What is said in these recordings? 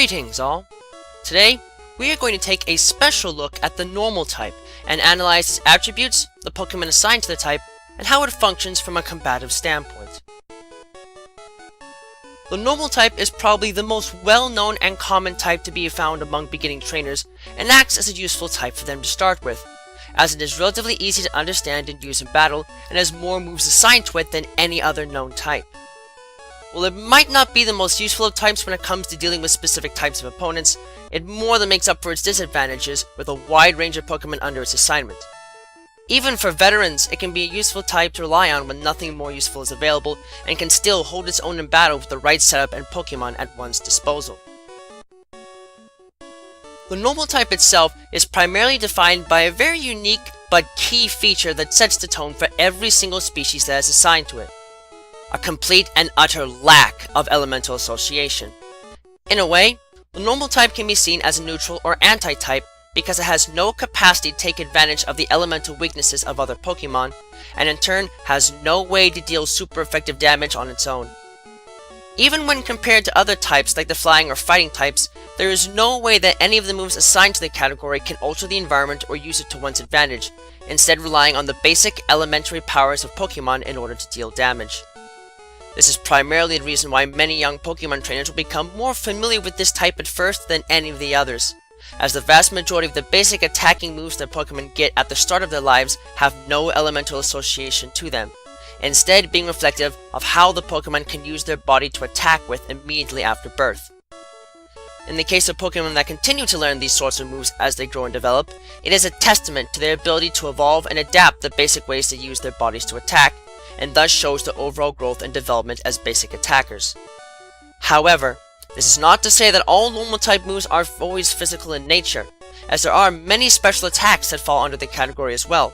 Greetings all! Today, we are going to take a special look at the normal type and analyze its attributes, the Pokemon assigned to the type, and how it functions from a combative standpoint. The normal type is probably the most well-known and common type to be found among beginning trainers and acts as a useful type for them to start with, as it is relatively easy to understand and use in battle and has more moves assigned to it than any other known type. While it might not be the most useful of types when it comes to dealing with specific types of opponents, it more than makes up for its disadvantages with a wide range of Pokemon under its assignment. Even for veterans, it can be a useful type to rely on when nothing more useful is available, and can still hold its own in battle with the right setup and Pokemon at one's disposal. The normal type itself is primarily defined by a very unique but key feature that sets the tone for every single species that is assigned to it: a complete and utter lack of elemental association. In a way, the normal type can be seen as a neutral or anti-type because it has no capacity to take advantage of the elemental weaknesses of other Pokemon, and in turn has no way to deal super effective damage on its own. Even when compared to other types like the flying or fighting types, there is no way that any of the moves assigned to the category can alter the environment or use it to one's advantage, instead relying on the basic elementary powers of Pokemon in order to deal damage. This is primarily the reason why many young Pokemon trainers will become more familiar with this type at first than any of the others, as the vast majority of the basic attacking moves that Pokemon get at the start of their lives have no elemental association to them, instead being reflective of how the Pokemon can use their body to attack with immediately after birth. In the case of Pokemon that continue to learn these sorts of moves as they grow and develop, it is a testament to their ability to evolve and adapt the basic ways to use their bodies to attack, and thus shows the overall growth and development as basic attackers. However, this is not to say that all normal type moves are always physical in nature, as there are many special attacks that fall under the category as well.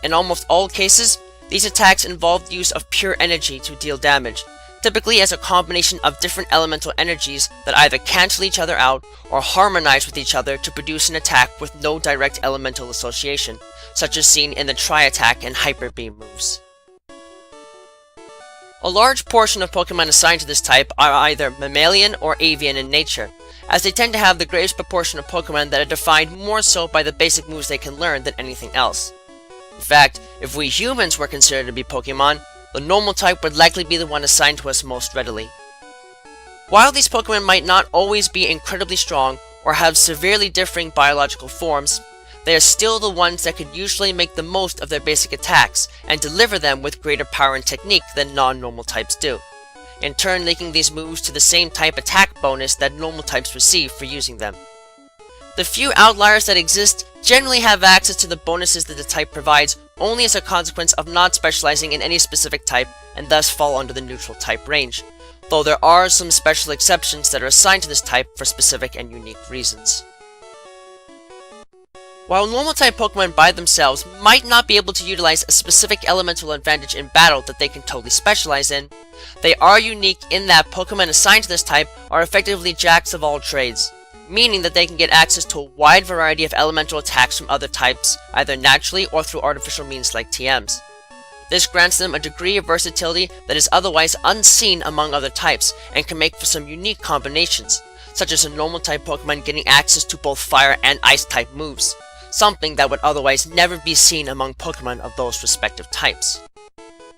In almost all cases, these attacks involve the use of pure energy to deal damage, typically as a combination of different elemental energies that either cancel each other out or harmonize with each other to produce an attack with no direct elemental association, such as seen in the Tri-Attack and Hyper Beam moves. A large portion of Pokemon assigned to this type are either mammalian or avian in nature, as they tend to have the greatest proportion of Pokemon that are defined more so by the basic moves they can learn than anything else. In fact, if we humans were considered to be Pokemon, the normal type would likely be the one assigned to us most readily. While these Pokemon might not always be incredibly strong or have severely differing biological forms, they are still the ones that could usually make the most of their basic attacks and deliver them with greater power and technique than non-normal types do, in turn linking these moves to the same type attack bonus that normal types receive for using them. The few outliers that exist generally have access to the bonuses that the type provides only as a consequence of not specializing in any specific type and thus fall under the neutral type range, though there are some special exceptions that are assigned to this type for specific and unique reasons. While normal-type Pokemon by themselves might not be able to utilize a specific elemental advantage in battle that they can totally specialize in, they are unique in that Pokemon assigned to this type are effectively jacks of all trades, meaning that they can get access to a wide variety of elemental attacks from other types, either naturally or through artificial means like TMs. This grants them a degree of versatility that is otherwise unseen among other types, and can make for some unique combinations, such as a normal-type Pokemon getting access to both Fire and Ice-type moves, something that would otherwise never be seen among Pokemon of those respective types.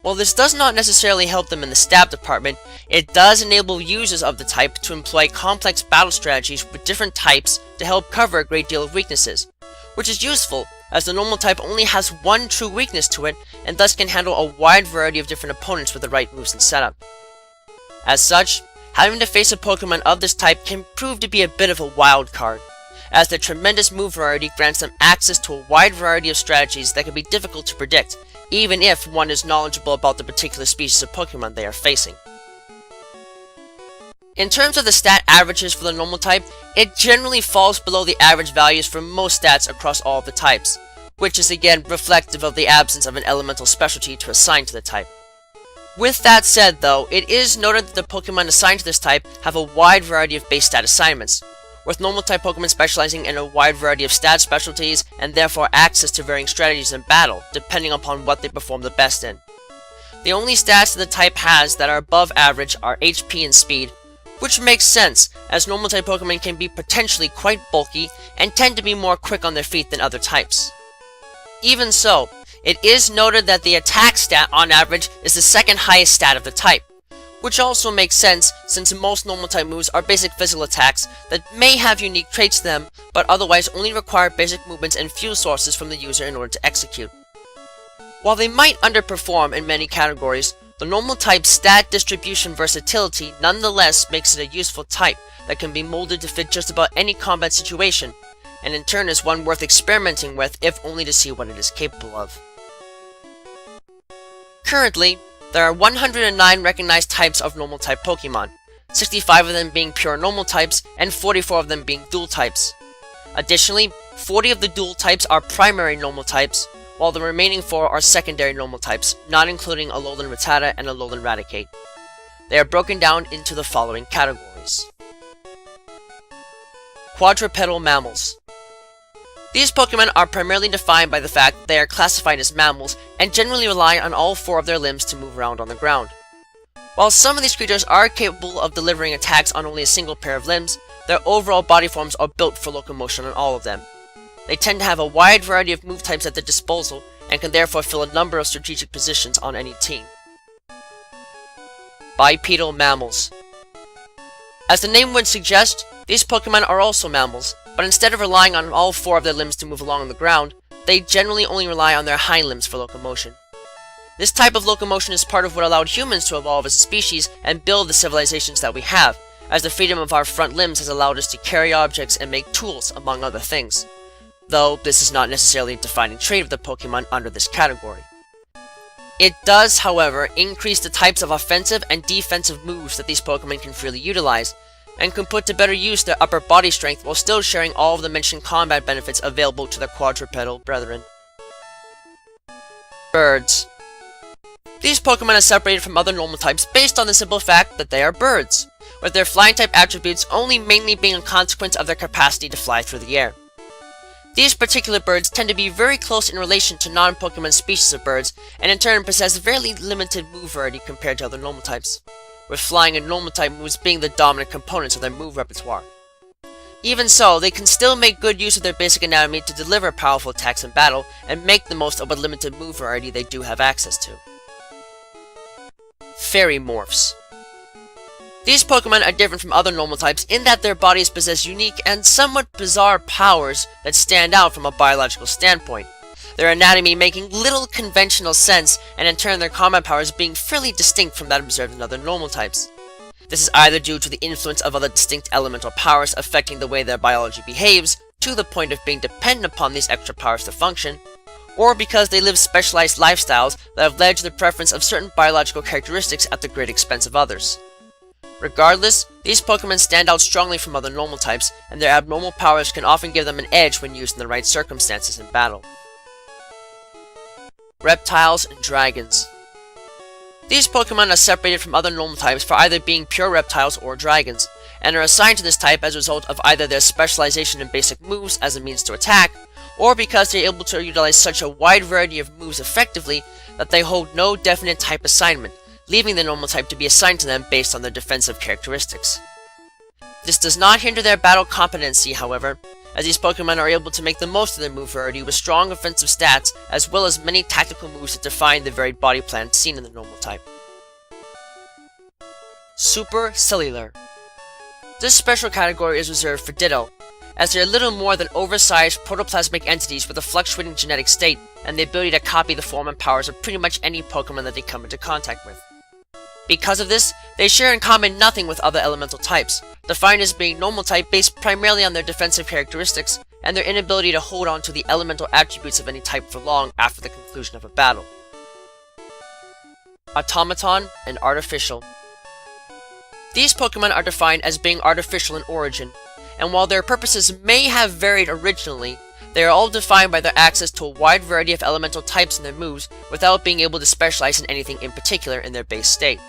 While this does not necessarily help them in the stab department, it does enable users of the type to employ complex battle strategies with different types to help cover a great deal of weaknesses, which is useful as the normal type only has one true weakness to it and thus can handle a wide variety of different opponents with the right moves and setup. As such, having to face a Pokemon of this type can prove to be a bit of a wild card, as their tremendous move variety grants them access to a wide variety of strategies that can be difficult to predict, even if one is knowledgeable about the particular species of Pokemon they are facing. In terms of the stat averages for the normal type, it generally falls below the average values for most stats across all of the types, which is again reflective of the absence of an elemental specialty to assign to the type. With that said though, it is noted that the Pokemon assigned to this type have a wide variety of base stat assignments, with normal-type Pokemon specializing in a wide variety of stat specialties and therefore access to varying strategies in battle, depending upon what they perform the best in. The only stats that the type has that are above average are HP and speed, which makes sense, as normal type Pokemon can be potentially quite bulky and tend to be more quick on their feet than other types. Even so, it is noted that the attack stat on average is the second highest stat of the type, which also makes sense since most normal type moves are basic physical attacks that may have unique traits to them, but otherwise only require basic movements and fuel sources from the user in order to execute. While they might underperform in many categories, the normal type's stat distribution versatility nonetheless makes it a useful type that can be molded to fit just about any combat situation, and in turn is one worth experimenting with if only to see what it is capable of. Currently, there are 109 recognized types of normal type Pokemon, 65 of them being pure normal types and 44 of them being dual types. Additionally, 40 of the dual types are primary normal types, while the remaining 4 are secondary normal types, not including Alolan Rattata and Alolan Raticate. They are broken down into the following categories. Quadrupedal mammals. These Pokemon are primarily defined by the fact that they are classified as mammals and generally rely on all 4 of their limbs to move around on the ground. While some of these creatures are capable of delivering attacks on only a single pair of limbs, their overall body forms are built for locomotion on all of them. They tend to have a wide variety of move types at their disposal and can therefore fill a number of strategic positions on any team. Bipedal mammals. As the name would suggest, these Pokemon are also mammals, but instead of relying on all 4 of their limbs to move along on the ground, they generally only rely on their hind limbs for locomotion. This type of locomotion is part of what allowed humans to evolve as a species and build the civilizations that we have, as the freedom of our front limbs has allowed us to carry objects and make tools, among other things. Though this is not necessarily a defining trait of the Pokemon under this category. It does, however, increase the types of offensive and defensive moves that these Pokemon can freely utilize, and can put to better use their upper body strength while still sharing all of the mentioned combat benefits available to their quadrupedal brethren. Birds. These Pokemon are separated from other normal types based on the simple fact that they are birds, with their flying type attributes only mainly being a consequence of their capacity to fly through the air. These particular birds tend to be very close in relation to non-Pokemon species of birds, and in turn possess very limited move variety compared to other normal types, with flying and normal type moves being the dominant components of their move repertoire. Even so, they can still make good use of their basic anatomy to deliver powerful attacks in battle, and make the most of what limited move variety they do have access to. Fairy morphs. These Pokemon are different from other normal types in that their bodies possess unique and somewhat bizarre powers that stand out from a biological standpoint, their anatomy making little conventional sense, and in turn their combat powers being fairly distinct from that observed in other normal types. This is either due to the influence of other distinct elemental powers affecting the way their biology behaves, to the point of being dependent upon these extra powers to function, or because they live specialized lifestyles that have led to the preference of certain biological characteristics at the great expense of others. Regardless, these Pokemon stand out strongly from other normal types, and their abnormal powers can often give them an edge when used in the right circumstances in battle. Reptiles and dragons. These Pokemon are separated from other normal types for either being pure reptiles or dragons, and are assigned to this type as a result of either their specialization in basic moves as a means to attack, or because they are able to utilize such a wide variety of moves effectively that they hold no definite type assignment, leaving the normal type to be assigned to them based on their defensive characteristics. This does not hinder their battle competency, however, as these Pokemon are able to make the most of their move variety with strong offensive stats, as well as many tactical moves that define the varied body plan seen in the normal type. Supercellular. This special category is reserved for Ditto, as they are little more than oversized protoplasmic entities with a fluctuating genetic state and the ability to copy the form and powers of pretty much any Pokemon that they come into contact with. Because of this, they share in common nothing with other elemental types, defined as being normal type based primarily on their defensive characteristics and their inability to hold on to the elemental attributes of any type for long after the conclusion of a battle. Automaton and Artificial. These Pokemon are defined as being artificial in origin, and while their purposes may have varied originally, they are all defined by their access to a wide variety of elemental types in their moves without being able to specialize in anything in particular in their base state.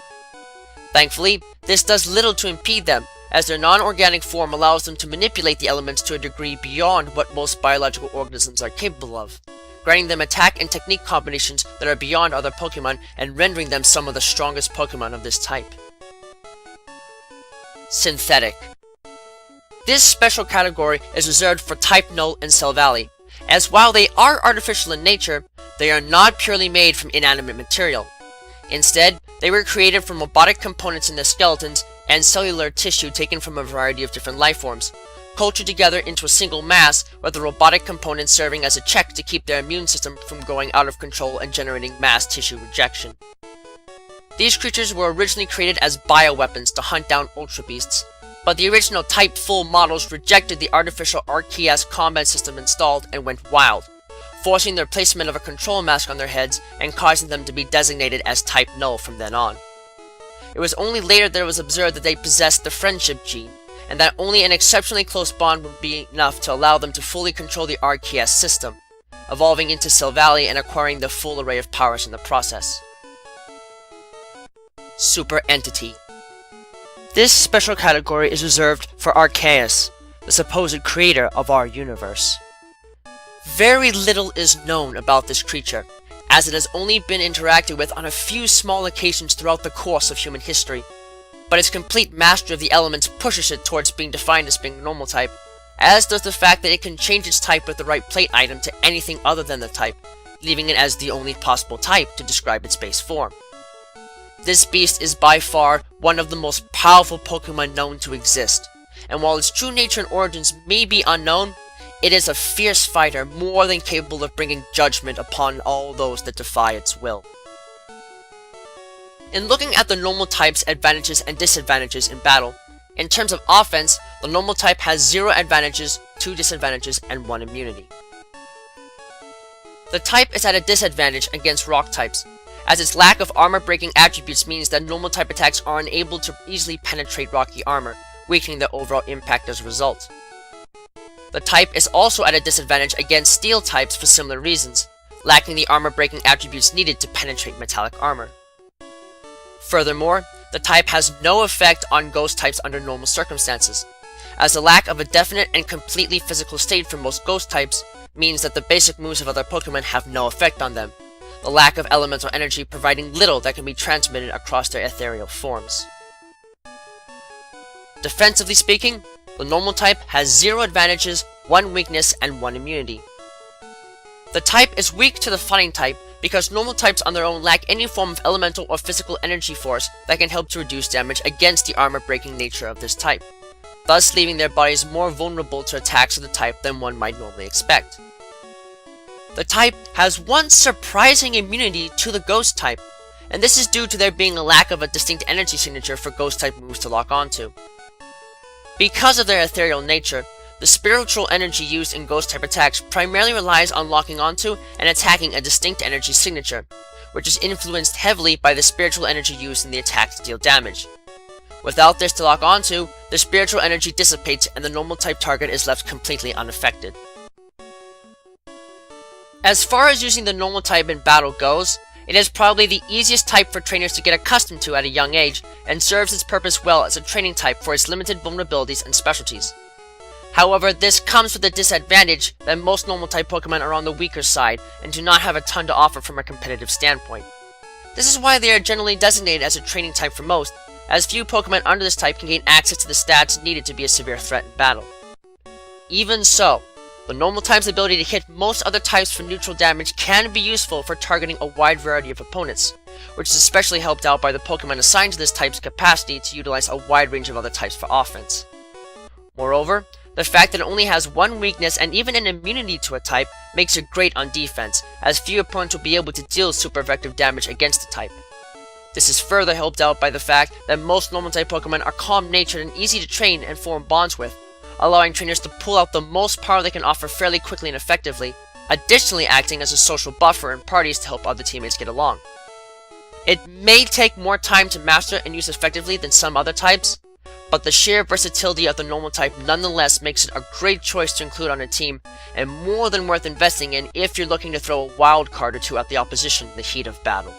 Thankfully, this does little to impede them, as their non-organic form allows them to manipulate the elements to a degree beyond what most biological organisms are capable of, granting them attack and technique combinations that are beyond other Pokemon and rendering them some of the strongest Pokemon of this type. Synthetic. This special category is reserved for Type Null and Cell Valley, as while they are artificial in nature, they are not purely made from inanimate material. Instead, they were created from robotic components in their skeletons and cellular tissue taken from a variety of different life forms, cultured together into a single mass, with the robotic components serving as a check to keep their immune system from going out of control and generating mass tissue rejection. These creatures were originally created as bioweapons to hunt down Ultra Beasts, but the original Type Full models rejected the artificial Archaeas combat system installed and went wild, forcing the placement of a control mask on their heads and causing them to be designated as Type Null from then on. It was only later that it was observed that they possessed the friendship gene, and that only an exceptionally close bond would be enough to allow them to fully control the Archaeas system, evolving into Cell Valley and acquiring the full array of powers in the process. Super Entity. This special category is reserved for Archaeas, the supposed creator of our universe. Very little is known about this creature, as it has only been interacted with on a few small occasions throughout the course of human history, but its complete mastery of the elements pushes it towards being defined as being normal type, as does the fact that it can change its type with the right plate item to anything other than the type, leaving it as the only possible type to describe its base form. This beast is by far one of the most powerful Pokémon known to exist, and while its true nature and origins may be unknown, it is a fierce fighter more than capable of bringing judgment upon all those that defy its will. In looking at the normal type's advantages and disadvantages in battle, in terms of offense, the normal type has 0 advantages, 2 disadvantages, and 1 immunity. The type is at a disadvantage against rock types, as its lack of armor-breaking attributes means that normal type attacks are unable to easily penetrate rocky armor, weakening their overall impact as a result. The type is also at a disadvantage against steel types for similar reasons, lacking the armor-breaking attributes needed to penetrate metallic armor. Furthermore, the type has no effect on ghost types under normal circumstances, as the lack of a definite and completely physical state for most ghost types means that the basic moves of other Pokémon have no effect on them, the lack of elemental energy providing little that can be transmitted across their ethereal forms. Defensively speaking, the normal type has 0 advantages, 1 weakness, and 1 immunity. The type is weak to the fighting type because normal types on their own lack any form of elemental or physical energy force that can help to reduce damage against the armor-breaking nature of this type, thus leaving their bodies more vulnerable to attacks of the type than one might normally expect. The type has 1 surprising immunity to the ghost type, and this is due to there being a lack of a distinct energy signature for ghost type moves to lock onto. Because of their ethereal nature, the spiritual energy used in ghost type attacks primarily relies on locking onto and attacking a distinct energy signature, which is influenced heavily by the spiritual energy used in the attack to deal damage. Without this to lock onto, the spiritual energy dissipates and the normal type target is left completely unaffected. As far as using the normal type in battle goes, it is probably the easiest type for trainers to get accustomed to at a young age, and serves its purpose well as a training type for its limited vulnerabilities and specialties. However, this comes with the disadvantage that most normal type Pokemon are on the weaker side, and do not have a ton to offer from a competitive standpoint. This is why they are generally designated as a training type for most, as few Pokemon under this type can gain access to the stats needed to be a severe threat in battle. Even so, the normal type's ability to hit most other types for neutral damage can be useful for targeting a wide variety of opponents, which is especially helped out by the Pokemon assigned to this type's capacity to utilize a wide range of other types for offense. Moreover, the fact that it only has 1 weakness and even an immunity to a type makes it great on defense, as few opponents will be able to deal super effective damage against the type. This is further helped out by the fact that most normal type Pokemon are calm-natured and easy to train and form bonds with, allowing trainers to pull out the most power they can offer fairly quickly and effectively, additionally acting as a social buffer in parties to help other teammates get along. It may take more time to master and use effectively than some other types, but the sheer versatility of the normal type nonetheless makes it a great choice to include on a team, and more than worth investing in if you're looking to throw a wild card or two at the opposition in the heat of battle.